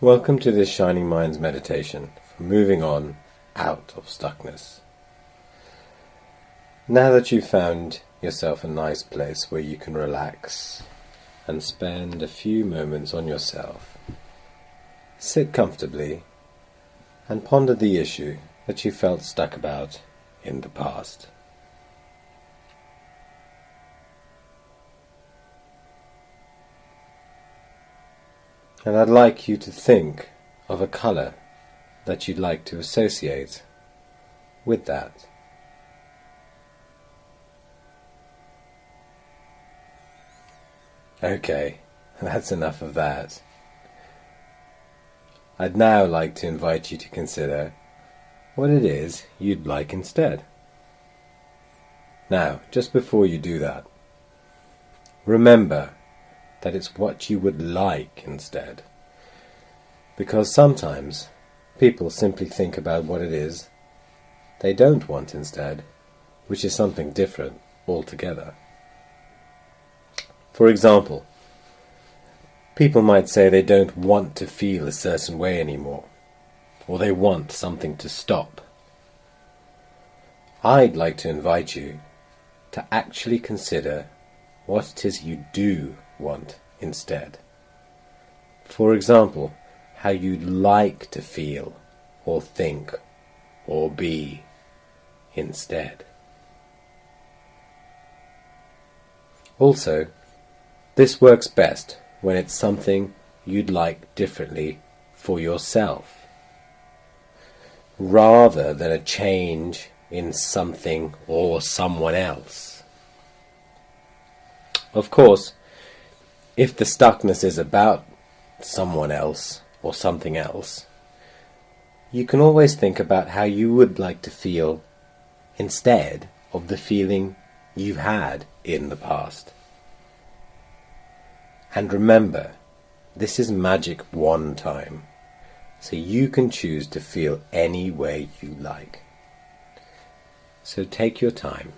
Welcome to this Shining Minds meditation for moving on out of stuckness. Now that you've found yourself a nice place where you can relax and spend a few moments on yourself, sit comfortably and ponder the issue that you felt stuck about in the past. And I'd like you to think of a colour that you'd like to associate with that. Okay, that's enough of that. I'd now like to invite you to consider what it is you'd like instead. Now, just before you do that, remember that it's what you would like instead. Because sometimes people simply think about what it is they don't want instead, which is something different altogether. For example, people might say they don't want to feel a certain way anymore, or they want something to stop. I'd like to invite you to actually consider what it is you do want instead. For example, how you'd like to feel or think or be instead. Also, this works best when it's something you'd like differently for yourself, rather than a change in something or someone else. Of course, if the stuckness is about someone else or something else, you can always think about how you would like to feel instead of the feeling you've had in the past. And remember, this is magic one time, so you can choose to feel any way you like. So take your time.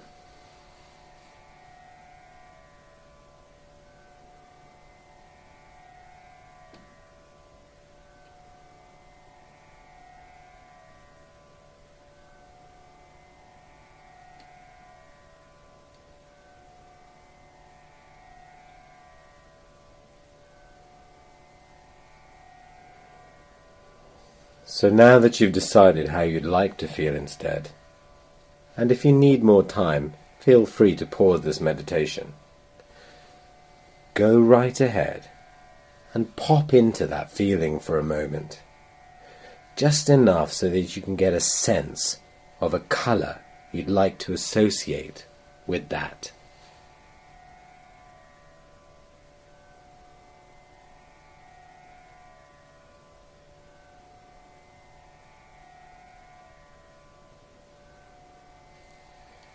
So now that you've decided how you'd like to feel instead, and if you need more time, feel free to pause this meditation. Go right ahead and pop into that feeling for a moment. Just enough so that you can get a sense of a colour you'd like to associate with that.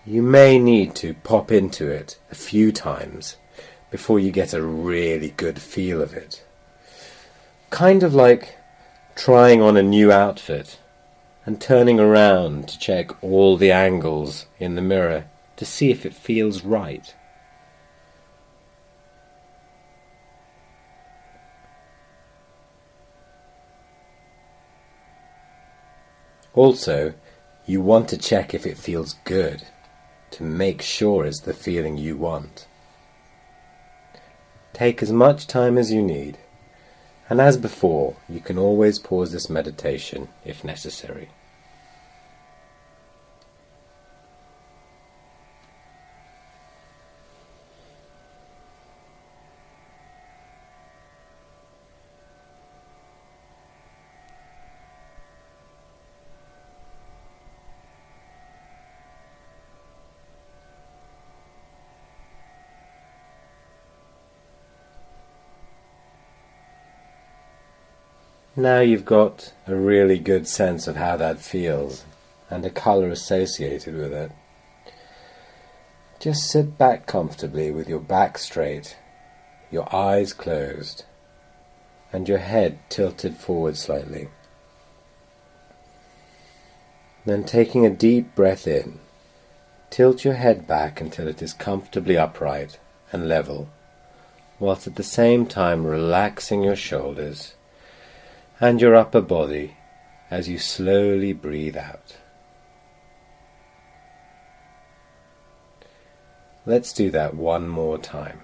You may need to pop into it a few times before you get a really good feel of it. Kind of like trying on a new outfit and turning around to check all the angles in the mirror to see if it feels right. Also, you want to check if it feels good, to make sure it's the feeling you want. Take as much time as you need, and as before, you can always pause this meditation if necessary. Now you've got a really good sense of how that feels and a colour associated with it. Just sit back comfortably with your back straight, your eyes closed, and your head tilted forward slightly. Then taking a deep breath in, tilt your head back until it is comfortably upright and level, whilst at the same time relaxing your shoulders and your upper body as you slowly breathe out. Let's do that one more time.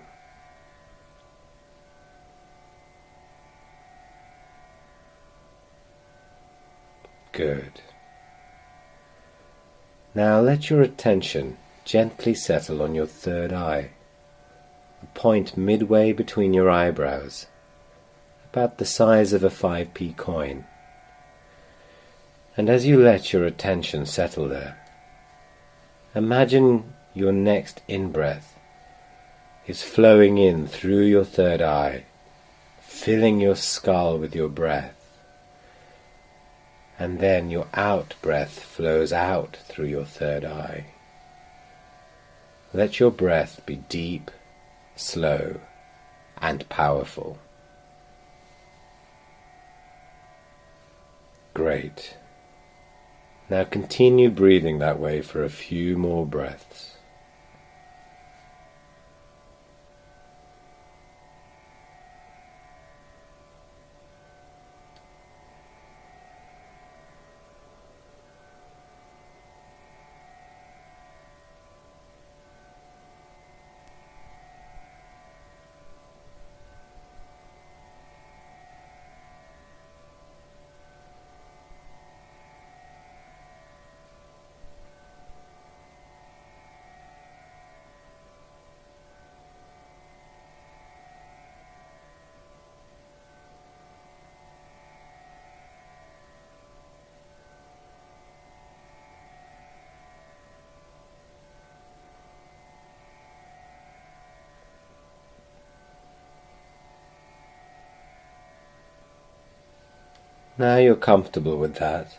Good. Now let your attention gently settle on your third eye, a point midway between your eyebrows, about the size of a 5p coin. And as you let your attention settle there, imagine your next in-breath is flowing in through your third eye, filling your skull with your breath. And then your out-breath flows out through your third eye. Let your breath be deep, slow, and powerful. Great. Now continue breathing that way for a few more breaths. Now you're comfortable with that,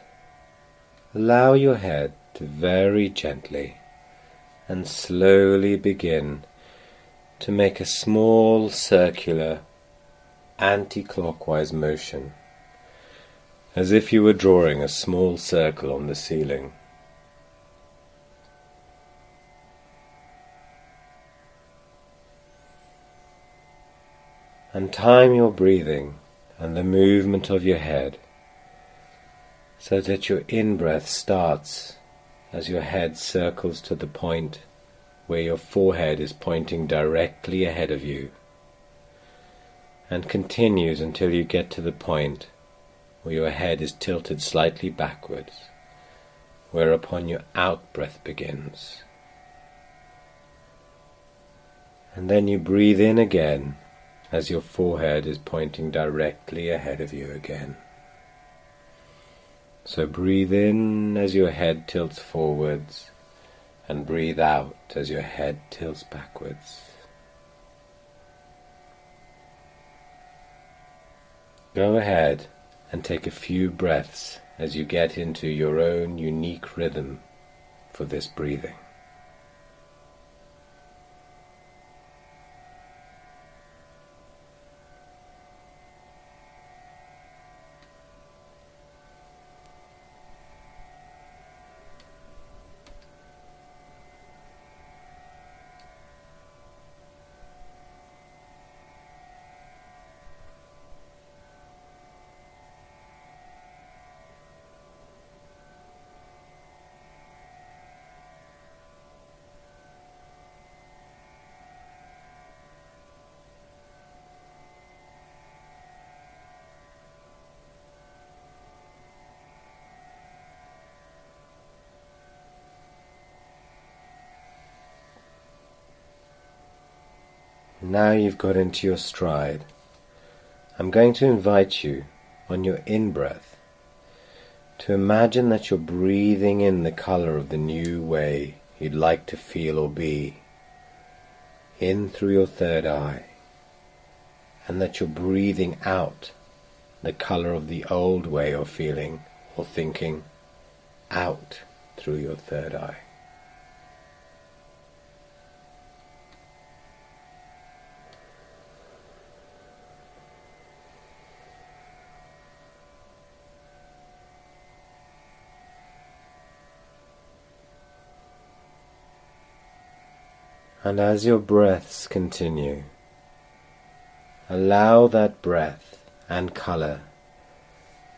allow your head to very gently and slowly begin to make a small circular anti-clockwise motion, as if you were drawing a small circle on the ceiling. And time your breathing and the movement of your head so that your in-breath starts as your head circles to the point where your forehead is pointing directly ahead of you, and continues until you get to the point where your head is tilted slightly backwards, whereupon your out-breath begins. And then you breathe in again as your forehead is pointing directly ahead of you again. So breathe in as your head tilts forwards, and breathe out as your head tilts backwards. Go ahead and take a few breaths as you get into your own unique rhythm for this breathing. Now you've got into your stride, I'm going to invite you on your in-breath to imagine that you're breathing in the color of the new way you'd like to feel or be, in through your third eye, and that you're breathing out the color of the old way of feeling or thinking, out through your third eye. And as your breaths continue, allow that breath and color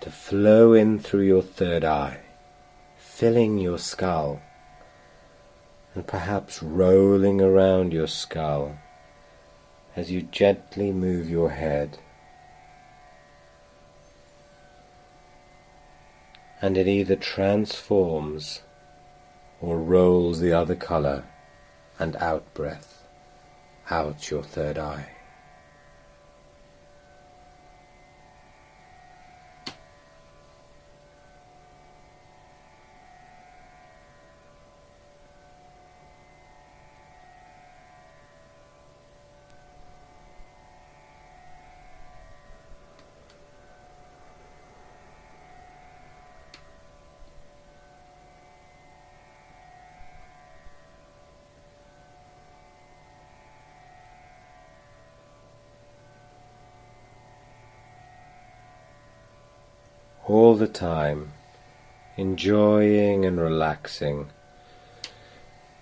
to flow in through your third eye, filling your skull, and perhaps rolling around your skull as you gently move your head. And it either transforms or rolls the other color and out-breath out your third eye. All the time, enjoying and relaxing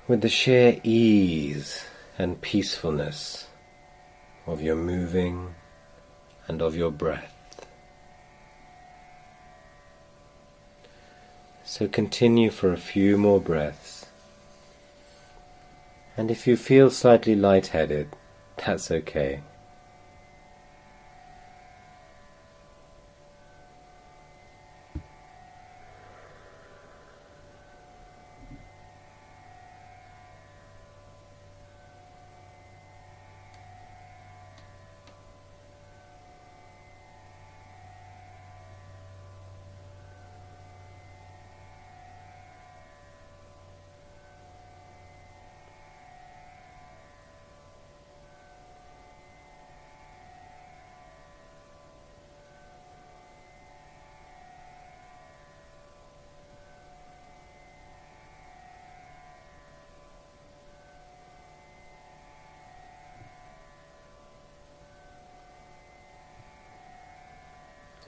with the sheer ease and peacefulness of your moving and of your breath. So continue for a few more breaths, and if you feel slightly lightheaded, that's okay.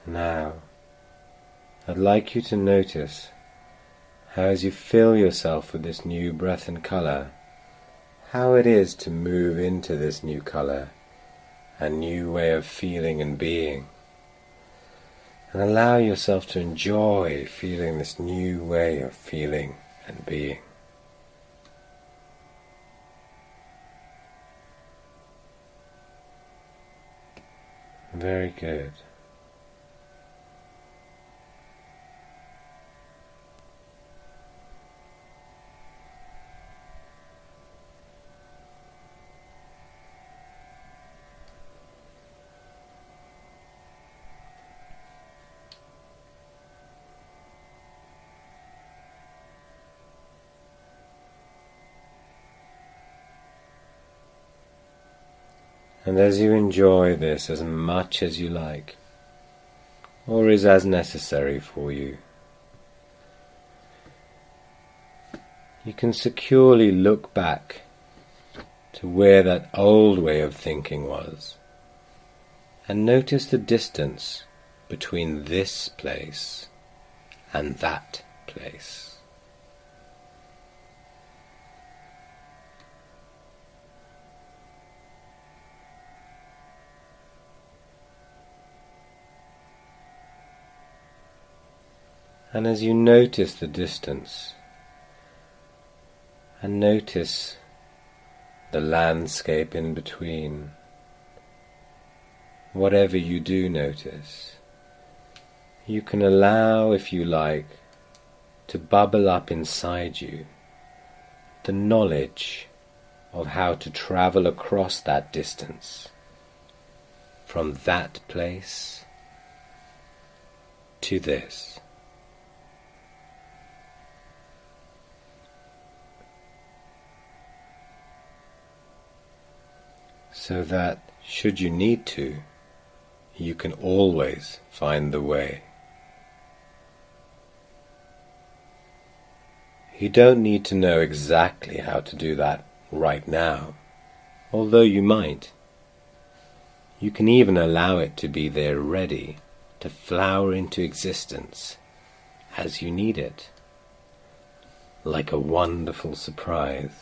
Now, I'd like you to notice how as you fill yourself with this new breath and colour, how it is to move into this new colour and new way of feeling and being. And allow yourself to enjoy feeling this new way of feeling and being. Very good. And as you enjoy this as much as you like, or is as necessary for you, you can securely look back to where that old way of thinking was, and notice the distance between this place and that place. And as you notice the distance, and notice the landscape in between, whatever you do notice, you can allow, if you like, to bubble up inside you the knowledge of how to travel across that distance from that place to this. So that, should you need to, you can always find the way. You don't need to know exactly how to do that right now, although you might. You can even allow it to be there ready to flower into existence as you need it, like a wonderful surprise.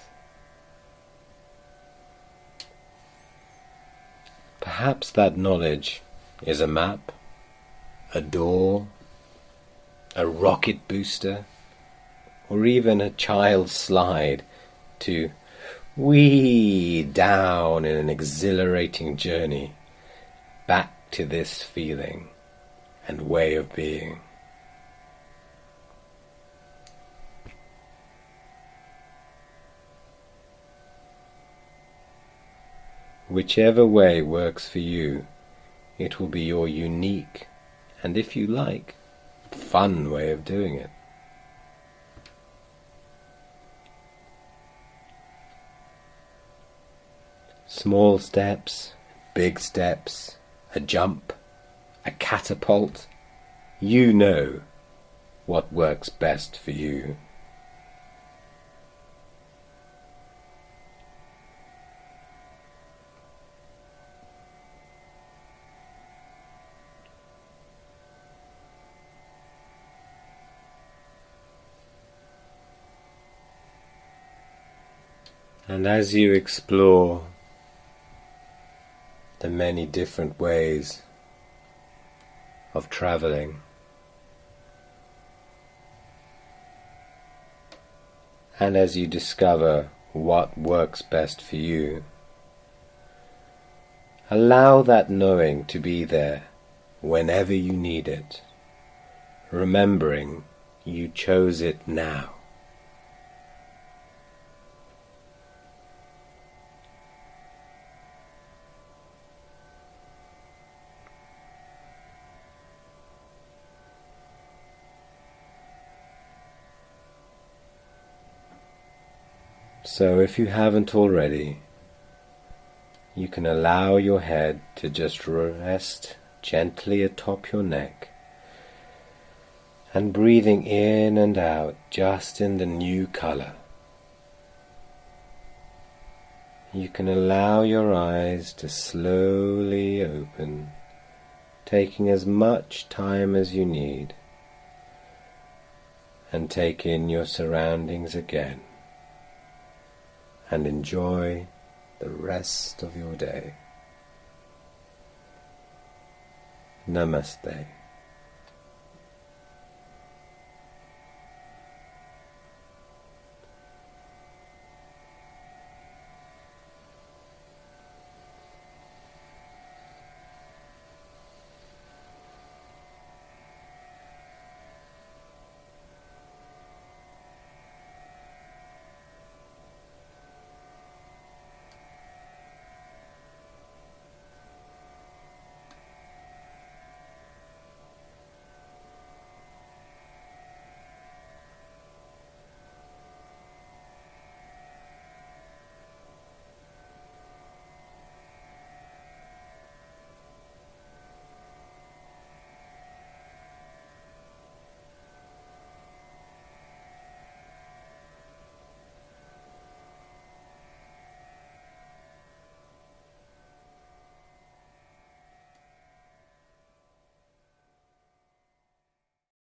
Perhaps that knowledge is a map, a door, a rocket booster, or even a child's slide to whee down in an exhilarating journey back to this feeling and way of being. Whichever way works for you, it will be your unique and, if you like, fun way of doing it. Small steps, big steps, a jump, a catapult. You know what works best for you. And as you explore the many different ways of traveling, and as you discover what works best for you, allow that knowing to be there whenever you need it, remembering you chose it now. So if you haven't already, you can allow your head to just rest gently atop your neck, and breathing in and out just in the new color. You can allow your eyes to slowly open, taking as much time as you need, and take in your surroundings again, and enjoy the rest of your day. Namaste.